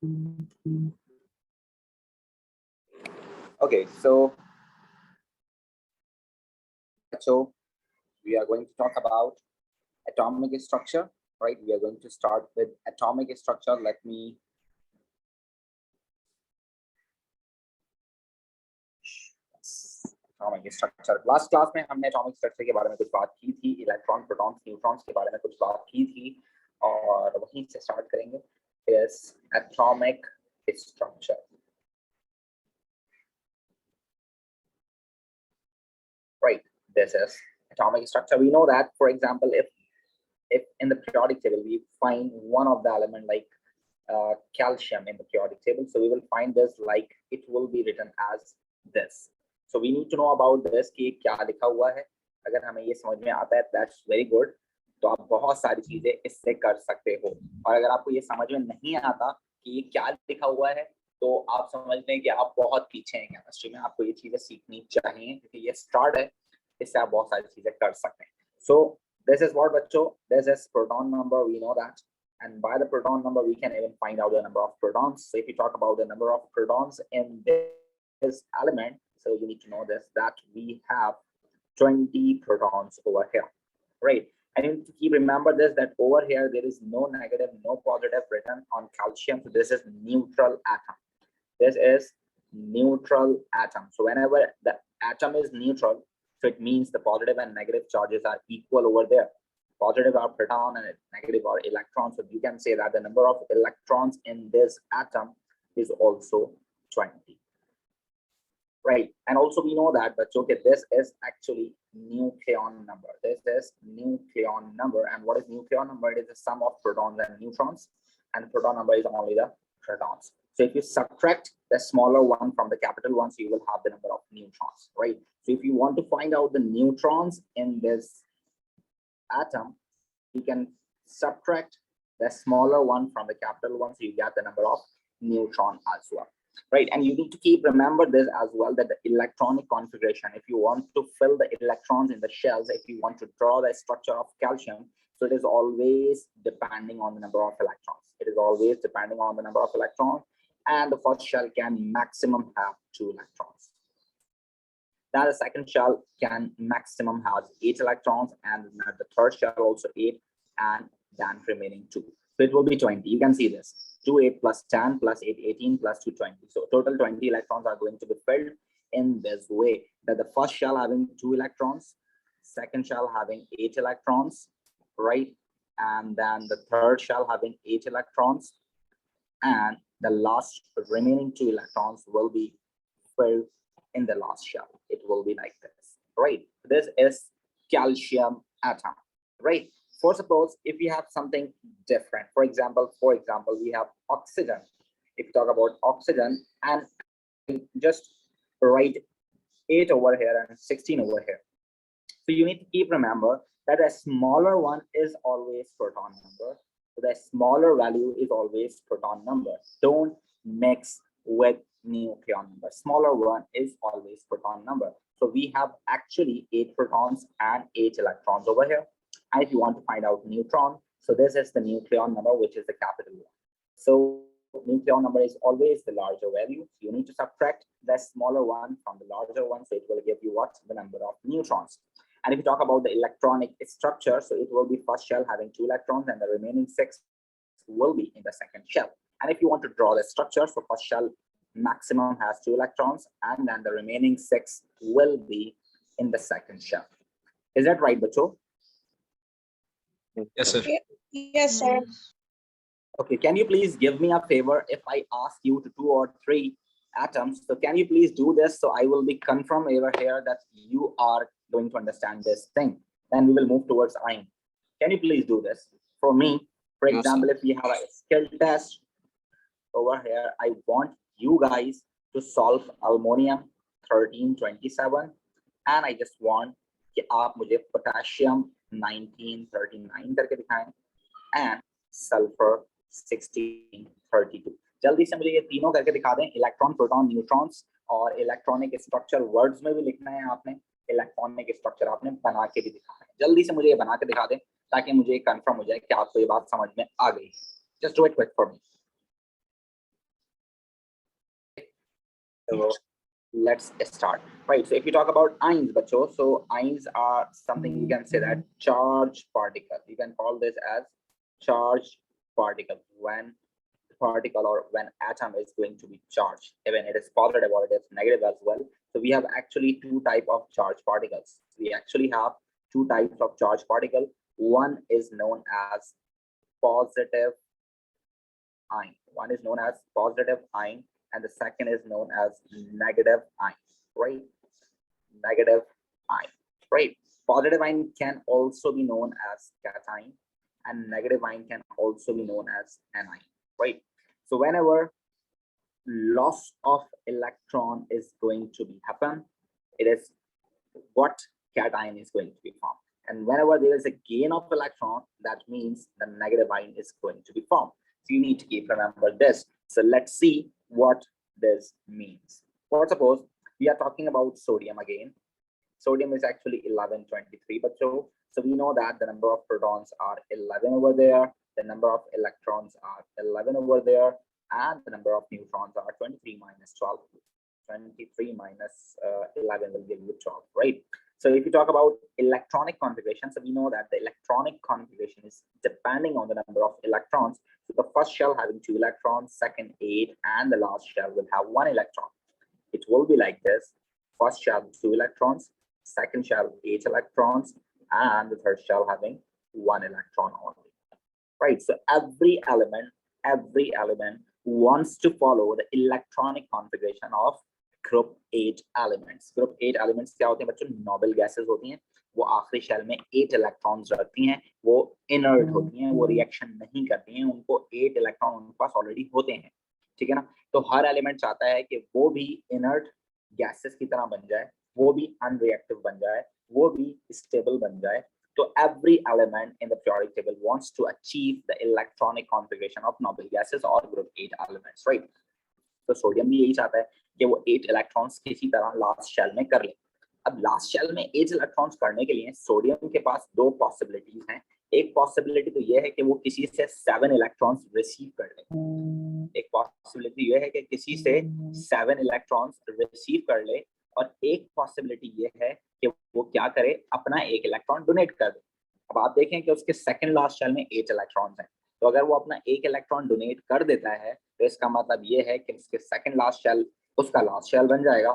Okay, so we are going to talk about atomic structure, right? We are going to start with atomic structure. Let me atomic structure. Last class में हमने atomic structure के बारे में कुछ बात की थी, इलेक्ट्रॉन, प्रोटॉन्स, न्यूट्रॉन्स के बारे में कुछ बात की थी, और वहीं से स्टार्ट करेंगे. Is atomic structure. Right, this is atomic structure. We know that, for example, if in the periodic table we find one of the element like calcium in the periodic table, so we will find this like it will be written as this. So we need to know about this कि क्या लिखा हुआ है. अगर हमें ये समझ में आता है, that's very good. तो आप बहुत सारी चीजें इससे कर सकते हो. और अगर आपको ये समझ में नहीं आता कि ये क्या लिखा हुआ है, तो आप समझ लें कि आप बहुत पीछे हैं केमिस्ट्री में. आपको ये चीजें सीखनी चाहिए क्योंकि ये स्टार्ट है, इससे आप बहुत सारी चीजें कर सकते हैं. So this is what, बच्चों, this is proton number. We know that, and by the proton number we can even find out the number of protons. So if you talk about the number of protons in this element, so you need to know this, that we have 20 protons over here, right? And you need to keep remember this, that over here there is no negative, no positive written on calcium. So this is neutral atom. This is neutral atom. So whenever the atom is neutral, so it means the positive and negative charges are equal over there. Positive are proton and negative are electrons. So you can say that the number of electrons in this atom is also 20. Right, and also we know that, but okay, this is actually nucleon number. This is nucleon number, and what is nucleon number? It is the sum of protons and neutrons, and proton number is only the protons. So if you subtract the smaller one from the capital one, so you will have the number of neutrons, right? So if you want to find out the neutrons in this atom, you can subtract the smaller one from the capital one, so you get the number of neutron as well. Right, and you need to keep remember this as well, that the electronic configuration, if you want to fill the electrons in the shells, if you want to draw the structure of calcium, so it is always depending on the number of electrons. It is always depending on the number of electrons, and the first shell can maximum have 2 electrons. Now the second shell can maximum have 8 electrons, and the third shell also 8, and then remaining 2. So it will be 20. You can see this. 2, 8 plus 10 plus 8, 18 plus 2, 20. So total 20 electrons are going to be filled in this way, that the first shell having 2 electrons, second shell having 8 electrons, right? And then the third shell having 8 electrons, and the last remaining 2 electrons will be filled in the last shell. It will be like this, right? This is calcium atom, right? For suppose if we have something different, for example, we have oxygen. If you talk about oxygen, and just write 8 over here and 16 over here. So you need to keep remember that a smaller one is always proton number. So the smaller value is always proton number. Don't mix with nucleon number. Smaller one is always proton number. So we have actually 8 protons and 8 electrons over here. And if you want to find out neutron, so this is the nucleon number, which is the capital one. So nucleon number is always the larger value. So you need to subtract the smaller one from the larger one, so it will give you what? The number of neutrons. And if you talk about the electronic structure, so it will be first shell having 2 electrons, and the remaining 6 will be in the second shell. And if you want to draw the structure, so first shell maximum has 2 electrons, and then the remaining 6 will be in the second shell. Is that right, Bacho? Yes, sir. Yes, sir. Okay, can you please give me a favor if I ask you to 2 or 3 atoms? So can you please do this, so I will be confirmed over here that you are going to understand this thing. Then we will move towards iron. Can you please do this for me? For example, if we have a skill test over here, I want you guys to solve aluminum 1327, and I just want कि आप मुझे potassium 1939 करके दिखाएं and sulfur 1632. जल्दी से मुझे ये तीनों करके दिखा दें. इलेक्ट्रॉन, प्रोटॉन, न्यूट्रॉन्स और इलेक्ट्रॉनिक स्ट्रक्चर वर्ड्स में भी लिखना है आपने, इलेक्ट्रॉनिक स्ट्रक्चर आपने बना के भी दिखाना है. जल्दी से मुझे ये बना के दिखा दें ताकि मुझे कंफर्म हो जाए कि आपको ये बात समझ में आ गई. Just do it quick for me. So let's start. Right. So if you talk about ions, bacho, so ions are something you can say that charged particle. You can call this as charged particle when particle or when atom is going to be charged, even it is positive or it is negative as well. So we have actually two type of charged particles. We actually have two types of charged particle. One is known as positive ion. One is known as positive ion, and the second is known as negative ion, right? Negative ion, right? Positive ion can also be known as cation, and negative ion can also be known as anion, right? So whenever loss of electron is going to be happen, it is what cation is going to be formed. And whenever there is a gain of electron, that means the negative ion is going to be formed. So you need to keep remember this. So let's see what this means. For suppose we are talking about sodium again. Sodium is actually 1123, but so we know that the number of protons are 11 over there, the number of electrons are 11 over there, and the number of neutrons are 23 minus 12. 23 minus 11 will give you 12, right? So if you talk about electronic configuration, so we know that the electronic configuration is depending on the number of electrons. So the first shell having 2 electrons, second 8, and the last shell will have 1 electron. It will be like this: first shell 2 electrons, second shell 8 electrons, and the third shell having 1 electron only, right? So every element wants to follow the electronic configuration of group 8 elements. Group 8 elements क्या होते हैं बच्चों? Noble gases होती हैं. वो आखिरी shell में 8 electrons रखती हैं. वो इनर्ट होती हैं, वो रिएक्शन नहीं करती हैं. उनको 8 इलेक्ट्रॉन उनके पास ऑलरेडी होते हैं. ठीक है ना? तो हर एलिमेंट चाहता है कि वो भी इनर्ट गैसेस की तरह बन जाए, वो भी अनरिएक्टिव बन जाए, वो भी स्टेबल बन जाए. So every element in the periodic table wants to achieve the electronic configuration of noble gases or group 8 elements, right? तो सोडियम भी यही चाहता है कि वो 8 इलेक्ट्रॉन्स किसी तरह लास्ट शेल में कर ले. अब लास्ट शेल में 8 इलेक्ट्रॉन्स करने के लिए सोडियम के पास दो पॉसिबिलिटीज हैं. एक पॉसिबिलिटी तो ये है कि वो किसी से 7 इलेक्ट्रॉन्स रिसीव कर ले. एक पॉसिबिलिटी ये है कि किसी से 7 इलेक्ट्रॉन्स रिसीव कर ले, और एक पॉसिबिलिटी ये है कि वो क्या करे, अपना 1 इलेक्ट्रॉन डोनेट कर दे. अब आप देखें कि उसके सेकंड लास्ट शेल में 8 इलेक्ट्रॉन्स हैं, तो अगर वो अपना 1 इलेक्ट्रॉन डोनेट कर देता है तो इसका मतलब ये है कि उसके सेकंड लास्ट शेल उसका लास्ट शेल बन जाएगा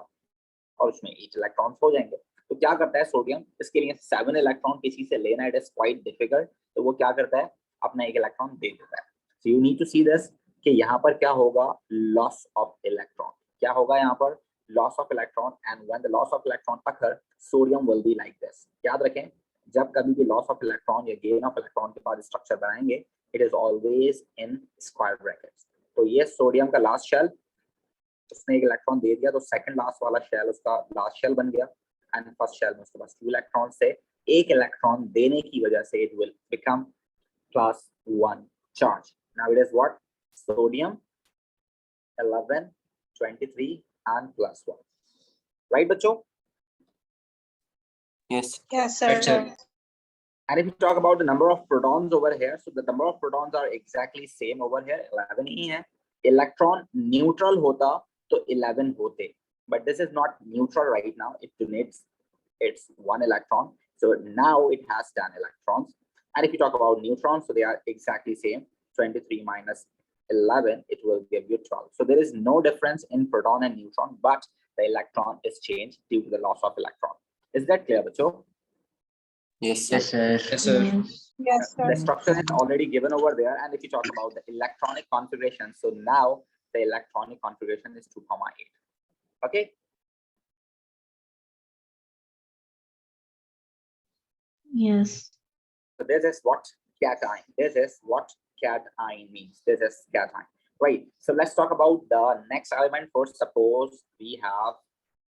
और उसमें 8 इलेक्ट्रॉन्स हो जाएंगे. तो क्या करता है सोडियम, इसके लिए 7 इलेक्ट्रॉन किसी से लेना इट इज क्वाइट डिफिकल्ट, तो वो क्या करता है, अपना 1 इलेक्ट्रॉन दे देता है. So you need to see this कि यहाँ पर क्या होगा, लॉस ऑफ इलेक्ट्रॉन. क्या होगा यहाँ पर, loss of electron, and when the loss of electron occur, sodium will be like this. याद रखें, जब कभी भी loss of electron या gain of electron के बाद स्ट्रक्चर बनाएंगे, it is always in square brackets. तो ये सोडियम का लास्ट शेल, उसने 1 इलेक्ट्रॉन दे दिया, तो सेकंड लास्ट वाला शेल उसका लास्ट शेल बन गया, एंड फर्स्ट शेल में उसके पास 2 इलेक्ट्रॉन से 1 इलेक्ट्रॉन देने की वजह से it will become class 1 charge. Now it is what, sodium 11, 23 and plus 1, right bachcho? Yes. Yes, sir. Right, sir. And if you talk about the number of protons over here, so the number of protons are exactly same over here, 11 ही है. Electron neutral होता तो 11 होते, but this is not neutral right now. It donates its 1 electron, so now it has 10 electrons. And if you talk about neutrons, so they are exactly same. 23 minus 11, it will give you 12. So there is no difference in proton and neutron, but the electron is changed due to the loss of electron. Is that clear, bacho? Yes, sir. Yes, sir. Yes, sir. The structure is already given over there. And if you talk about the electronic configuration, so now the electronic configuration is 2,8. Okay. Yes. So this is what cation. This is what cation means. This is cation, right? So let's talk about the next element. First, suppose we have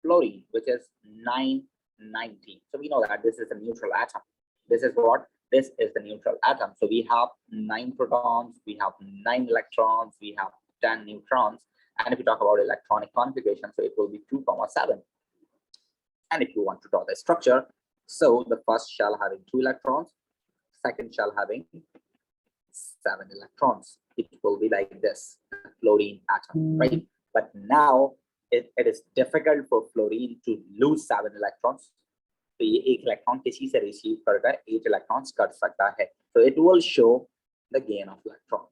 fluorine, which is 919. So we know that this is a neutral atom. This is what? This is the neutral atom. So we have 9 protons, we have 9 electrons, we have 10 neutrons. And if you talk about electronic configuration, so it will be 2,7. And if you want to draw the structure, so the first shell having 2 electrons, second shell having 7 electrons. It will be like this, fluorine atom, right? But now it is difficult for fluorine to lose 7 electrons. तो ये एक electron किसी से receive करकर 8 electrons कर सकता है. So it will show the gain of electron.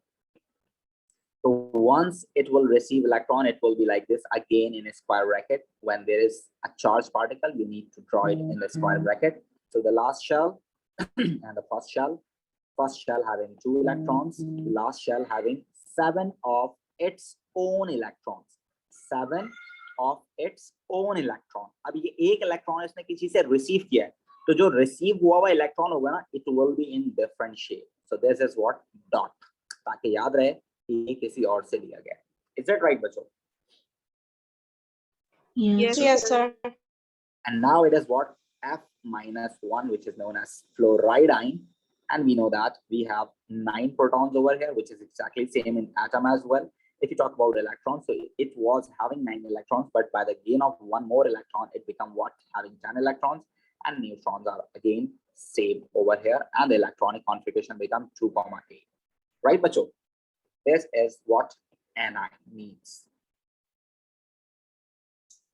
So once it will receive electron, it will be like this again in a square bracket. When there is a charged particle, we need to draw it in the square bracket. So the last shell and the first shell having 2 electrons, last shell having 7 of its own electrons. 7 of its own electron. अब ये एक electron इसने किसी से receive किया है, तो जो रिसीव हुआ हुआ इलेक्ट्रॉन होगा ना, it will be in different shape. So this is what dot, ताकि याद रहे कि ये किसी और से लिया गया. Is that right, बच्चों? Yes. Yes, sir. And now it is what F-1, which is known as fluoride ion. And we know that we have 9 protons over here, which is exactly same in atom as well. If you talk about electrons, so it was having 9 electrons, but by the gain of 1 more electron, it become what? Having 10 electrons, and neutrons are again same over here, and the electronic configuration become 2, 8. Right, bacho? This is what Ni means.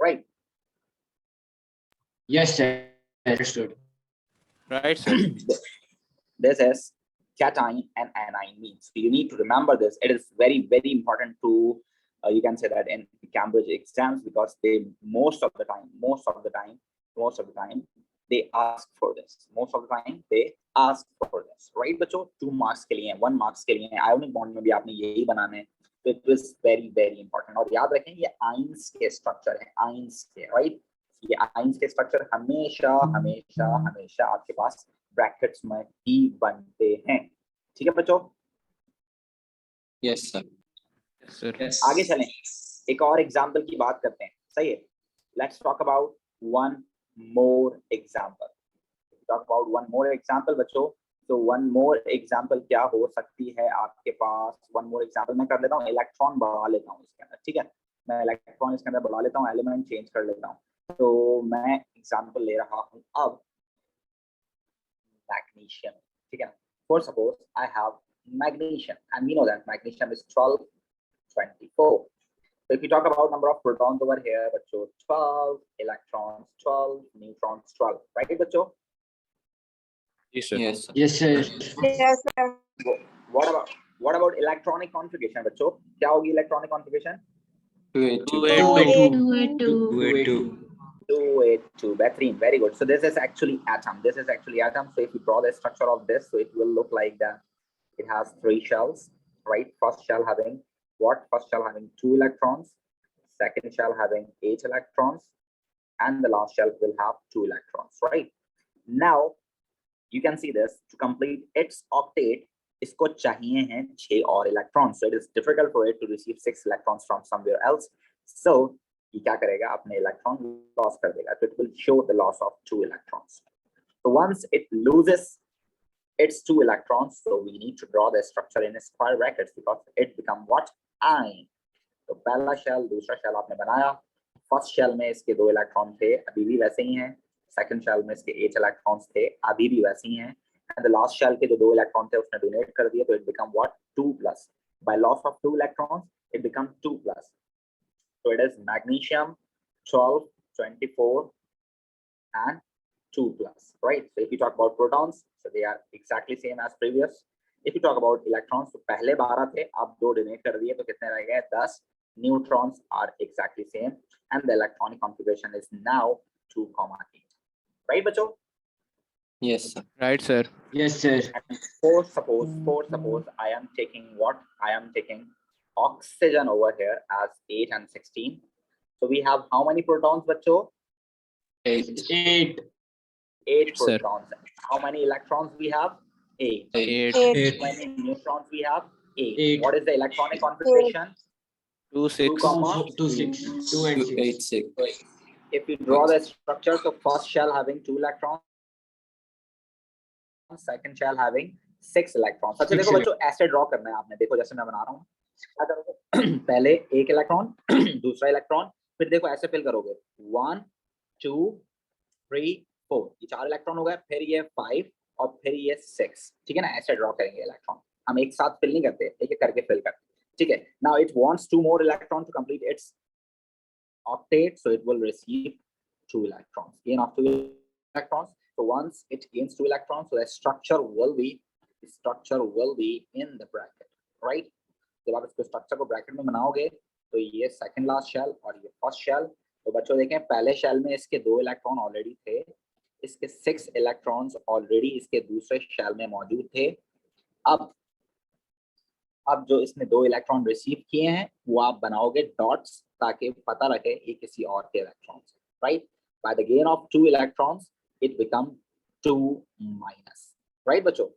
Right? Yes, sir. Understood. Right, sir. This is cation and anion means. So you need to remember this. It is very, very important to, you can say that in Cambridge exams, because they most of the time, they ask for this. Most of the time, they ask for this. Right, बच्चों? 2 marks के लिए, 1 marks के लिए, ionic bond में भी आपने यही बनाना है. So it was very, very important. और याद रखें, ये ions के structure है, ions के, right? ये ions के structure हमेशा आपके पास ब्रैकेट्स में ही बनते हैं. ठीक है बच्चों? Yes, sir. Yes, sir. Yes. आगे चलें, एक और एग्जाम्पल की बात करते हैं. सही है? Let's talk about one more example. Talk about one more example बच्चों. So one more example क्या हो सकती है आपके पास? One more example मैं कर लेता हूँ, इलेक्ट्रॉन बढ़ा लेता हूँ इसके अंदर. ठीक है, मैं इलेक्ट्रॉन इसके अंदर बढ़ा लेता हूँ, एलिमेंट चेंज कर लेता हूँ. तो मैं एग्जाम्पल ले रहा हूँ अब magnesium. ठीक है, for suppose I have magnesium, and we know that magnesium is 12, 24. So if you talk about number of protons over here, बच्चों 12, electrons 12, neutrons 12, right बच्चों? Yes, sir. Yes, sir. Yes, sir. Yes, sir. What about electronic configuration बच्चों? क्या होगी electronic configuration? 282. 282. Behreen, very good. So this is actually atom. So if you draw the structure of this, so it will look like that. It has 3 shells, right? First shell having what? First shell having 2 electrons, second shell having 8 electrons, and the last shell will have 2 electrons, right? Now you can see this. To complete its octet, इसको चाहिए हैं 6 और electrons. So it is difficult for it to receive 6 electrons from somewhere else. So ये क्या करेगा? अपने electron loss कर देगा. So it will show the loss of 2 electrons. So once it loses its 2 electrons, so we need to draw the structure in a square brackets because it become what? Ion. तो पहला shell, दूसरा shell आपने बनाया. First shell में इसके 2 electron थे, अभी भी वैसे ही हैं. Second shell में इसके 8 electrons थे, अभी भी वैसे ही हैं. And the last shell के जो 2 electron थे उसने donate कर दिए, तो it become what? 2 plus. By loss of 2 electrons, it becomes 2 plus. So it is magnesium 12, 24, and 2 plus, right? So if you talk about protons, so they are exactly same as previous. If you talk about electrons, तो पहले 12 थे, अब 2 donate कर दिए, तो कितने रह गए? 10. Neutrons are exactly same, and the electronic configuration is now 2, 8. Right, बच्चों? Yes, sir. Right, sir. Yes, sir. And for suppose I am taking what? I am taking oxygen over here as 8 and 16. So we have how many protons, बच्चों? 8. 8 Sir. protons. How many electrons we have? 8. 8. Eight. How many neutrons we have? 8. 8. What is the electronic configuration? 2, 6. 2, 6. 2 and 6. 6. If you draw the structure, so first shell having 2 electrons, second shell having 6 electrons. अच्छा देखो बच्चों, ऐसे draw करना है आपने. देखो जैसे मैं बना रहा हूँ, क्या करोगे? पहले एक इलेक्ट्रॉन, दूसरा इलेक्ट्रॉन, फिर देखो ऐसे फिल करोगे. 1, 2, 3, 4. ये 4 इलेक्ट्रॉन हो गए, फिर ये 5 और फिर ये 6. ठीक है ना? ऐसे ड्रॉ करेंगे इलेक्ट्रॉन. हम एक साथ फिल नहीं करते, एक एक करके फिल करते. ठीक है? Now it wants 2 more electron to complete its octet, so it will receive 2 electrons, gain of 2 electrons. So once it gains 2 electrons, so the structure will be in the bracket, right? जब आप इसको structure को bracket में बनाओगे तो ये second last shell और ये फर्स्ट शेल। तो बच्चों देखें, पहले शेल में इसके 2 इलेक्ट्रॉन ऑलरेडी थे, इसके 6 इलेक्ट्रॉन्स ऑलरेडी इसके दूसरे शेल में मौजूद थे। अब जो इसने 2 इलेक्ट्रॉन रिसीव किए हैं वो आप बनाओगे डॉट्स, ताकि पता लगे ये किसी और के electrons, right? By the gain of 2 electrons it become 2 minus, right बच्चों?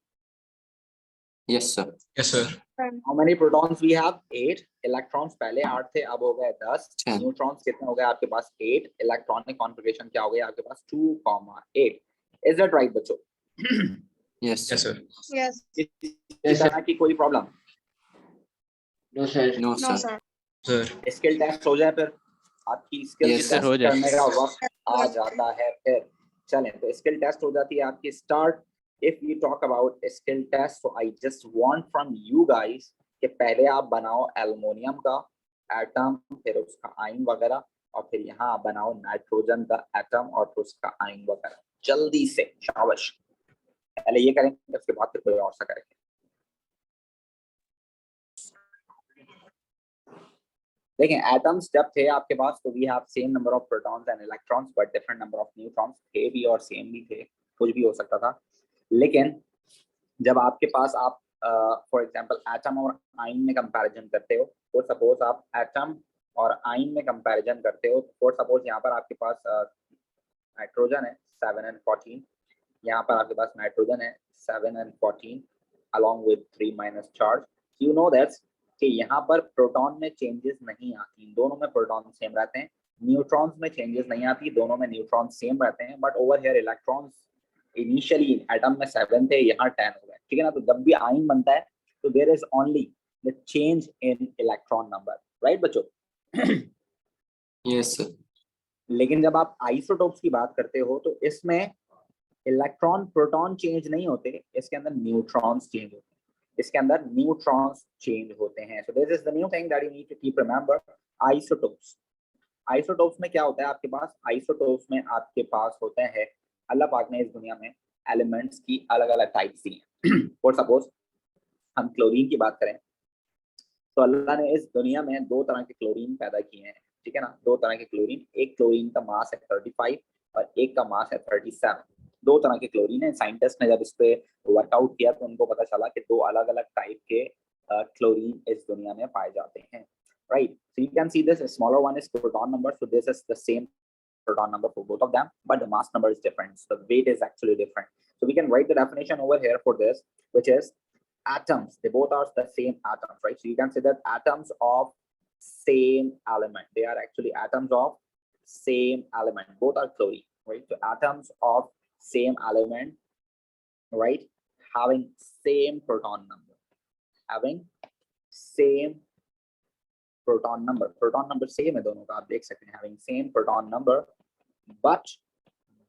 Yes, sir. Yes, sir. How many protons we have? 8 electrons, पहले 8 थे, अब हो गए 10। न्यूट्रॉन्स कितने हो गए आपके पास? 8। इलेक्ट्रॉनिक कॉन्फ़िगरेशन क्या हो गया आपके पास? 2,8। Is that right बच्चों? Yes, Yes, sir. sir. Yes. इस तरह की कोई problem? No, sir. No, sir. Sir. Skill test हो जाए, फिर आपकी स्किल Yes, की sir, टेस्ट हो जाए। करने का वक्त आ जाता है। फिर चलें, तो स्किल टेस्ट हो जाती है आपकी start. If we talk about skill test, so I just want from you guys कि पहले आप बनाओ एल्युमिनियम का एटम, फिर उसका आयन वगैरह, और फिर यहाँ आप बनाओ नाइट्रोजन का एटम और फिर उसका आयन वगैरह। जल्दी से, शाबाश। पहले ये करेंगे, उसके बाद फिर कोई और सा करेंगे। देखें, एटम्स जब थे आपके पास तो we have same number of protons and electrons but different number of neutrons. थे भी और सेम भी थे, कुछ भी हो सकता था। लेकिन जब आपके पास आप फॉर एग्जांपल एटम और आयन में कंपैरिजन करते हो, तो सपोज आप एटम और आयन में कंपैरिजन करते हो, फॉर सपोज यहाँ पर आपके पास नाइट्रोजन है 7 and 14, यहाँ पर आपके पास नाइट्रोजन है 7 and 14 along with 3 minus charge. You know that कि यहाँ पर प्रोटॉन में चेंजेस नहीं आती, दोनों में प्रोटॉन सेम रहते हैं। न्यूट्रॉन्स में चेंजेस नहीं आती, दोनों में न्यूट्रॉन सेम रहते हैं। But over here electrons initially atom में 7 थे, यहाँ 10 हो गए, ठीक है ना? तो जब भी आयन बनता है तो there is only the change in electron number, right बच्चों? Yes, sir. लेकिन जब आप आइसोटोप्स की बात करते हो तो इसमें इलेक्ट्रॉन प्रोटॉन चेंज नहीं होते, इसके अंदर न्यूट्रॉन्स चेंज होते हैं, इसके अंदर न्यूट्रॉन्स चेंज होते हैं। So this is the new thing that you need to keep remember. Isotopes, isotopes में क्या होता है आपके पास? आइसोटोप्स में आपके पास होते हैं, अल्लाह पाक ने इस दुनिया में एलिमेंट्स की अलग अलग टाइप्स दी हैं। फॉर सपोज हम क्लोरीन की बात करें तो अल्लाह ने इस दुनिया में 2 तरह के क्लोरीन पैदा किए हैं, ठीक है ना? 2 तरह के क्लोरीन, एक क्लोरीन का मास है 35 और एक का मास है 37। 2 तरह के क्लोरीन है। साइंटिस्ट ने जब इस पे वर्कआउट किया तो उनको पता चला कि 2 अलग अलग टाइप के क्लोरीन इस दुनिया में पाए जाते हैं, right? So you can see this smaller one is proton number, so this is the same proton number for both of them, but the mass number is different, so the weight is actually different. So we can write the definition over here for this, which is atoms, they both are the same atoms, right? So you can say that atoms of same element, they are actually atoms of same element, both are chlorine, right? So atoms of same element, right, having same proton number, having same proton number same है दोनों का, आप देख सकते हैं, having same proton number but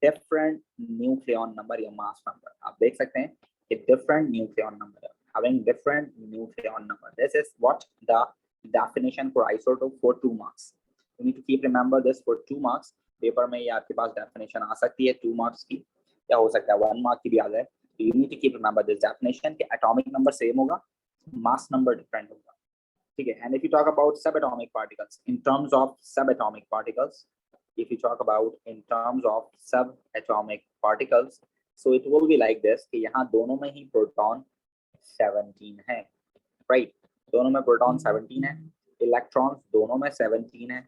different nucleon number या mass number, आप देख सकते हैं कि different nucleon number, having different nucleon number. This is what the definition for isotope for 2 marks. You need to keep remember this for 2 marks. Paper में ये आपके पास definition आ सकती है 2 marks की, या हो सकता है 1 mark की भी आ जाए। So you need to keep remember this definition कि atomic number same होगा, mass number different होगा, ठीक है? And if you talk about subatomic particles, in terms of subatomic particles, if you talk about in terms of subatomic particles, so it will be like this कि यहाँ दोनों में ही proton 17 है, right? दोनों में प्रोटॉन 17 है, इलेक्ट्रॉन्स दोनों में 17 है,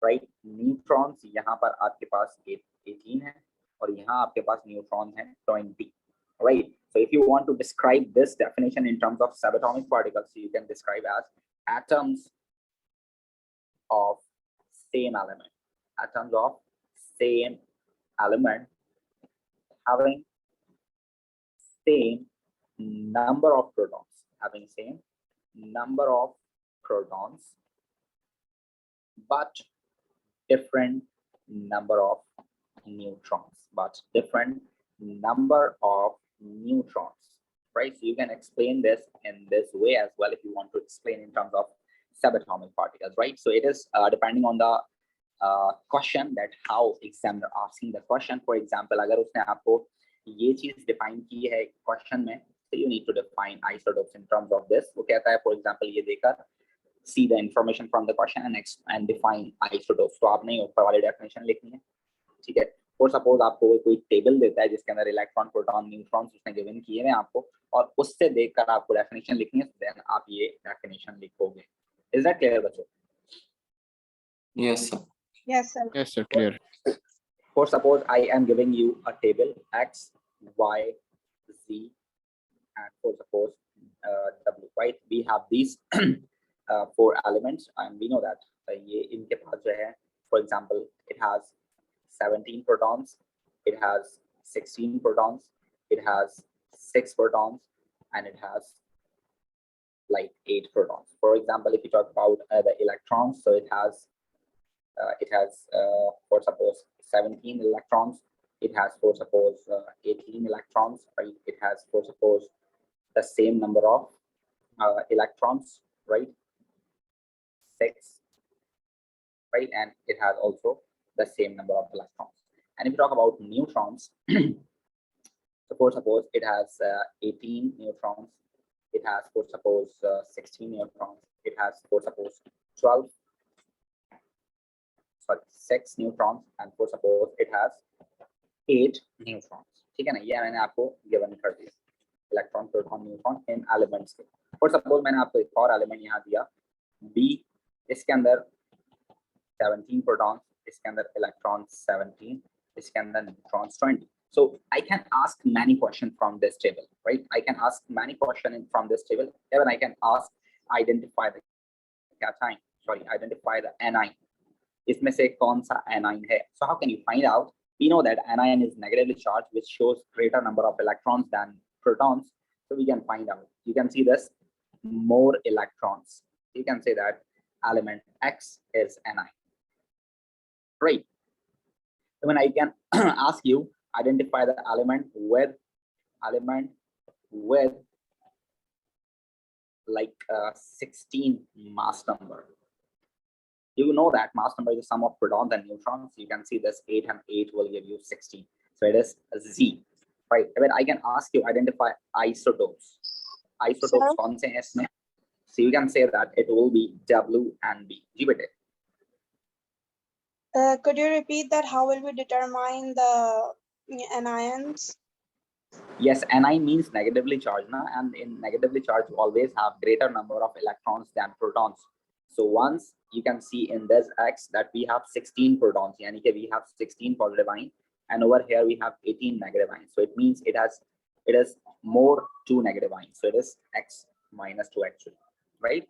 right? न्यूट्रॉन्स यहाँ पर आपके पास 18 है और यहाँ आपके पास न्यूट्रॉन है 20, right? So if you want to describe this definition in terms of subatomic particles, you can describe as atoms of same element, atoms of same element having same number of protons, having same number of protons but different number of neutrons, but different number of neutrons, right? So you can explain this in this way as well if you want to explain in terms of subatomic particles, right? So it is depending on the question that how examiner asking the question. For example, अगर उसने आपको ये चीज define की है question में, so you need to define isotopes in terms of this. वो कहता है for example ये देकर see the information from the question and define isotopes. तो आपने ऊपर वाली definition लिखनी है, ठीक है. और सपोज आपको कोई टेबल देता है जिसके अंदर इलेक्ट्रॉन, प्रोटॉन, न्यूट्रॉन्स उसने गिवन किए हैं आपको, और उससे देखकर आपको डेफिनेशन लिखनी है, देन आप ये डेफिनेशन लिखोगे. इज दैट क्लियर बच्चों? Yes, sir. Yes, sir. Yes, sir. Clear. For suppose I am giving you a table X, Y, Z, and for suppose W, right? We have these 4 elements, and we know that ये इनके पास जो है, for example, it has 17 protons, it has 16 protons, it has 6 protons, and it has like 8 protons. For example, if you talk about the electrons, so it has for suppose 17 electrons, it has for suppose 18 electrons, right? It has for suppose the same number of electrons, right? 6, right? And it has also the same number of electrons. And if you talk about neutrons, so suppose it has 18 neutrons, it has for suppose 16 neutrons, it has for suppose 6 neutrons, and for suppose it has 8 neutrons. ठीक है ना, ये मैंने आपको given कर दिया electron, proton, neutron इन elements के. और सपोज मैंने आपको एक और एलिमेंट यहाँ दिया बी, इसके अंदर 17 प्रोटॉन, इसके अंदर इलेक्ट्रॉन 17, इसके अंदर neutrons 20. So I can ask many questions from this table, right? I can ask many questions from this table. Even I can ask identify the cation, identify the anion. इसमें से कौन सा anion है? So how can you find out? We know that anion is negatively charged, which shows greater number of electrons than protons. So we can find out. You can see this more electrons. You can say that element X is anion. Right. When I can ask you identify the element with like 16 mass number. You know that mass number is the sum of protons and neutrons. You can see this 8 and 8 will give you 16. So it is Z, right? When I can ask you identify isotopes. Isotopes कौन से हैं इसमें? So you can say that it will be W and B. जी बेटे. Could you repeat that? How will we determine the anions? Yes, Ni means negatively charged, na? And in negatively charged, you always have greater number of electrons than protons. So once you can see in this X that we have 16 protons, yani कि we have 16 positive ions, and over here we have 18 negative ions. So it means it is more 2 negative ions. So it is X minus 2 actually, right?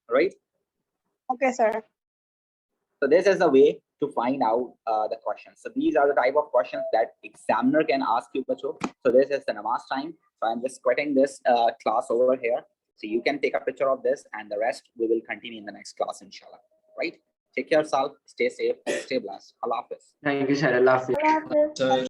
Right? Okay, sir. So this is the way to find out the questions. So these are the type of questions that examiner can ask you, bacho. So this is the namaz time. So I'm just quitting this class over here. So you can take a picture of this, and the rest we will continue in the next class, inshallah. Right? Take care, yourself. Stay safe. Stay blessed. Allah Hafiz. Thank you, sir. Allah Hafiz. Allah Hafiz.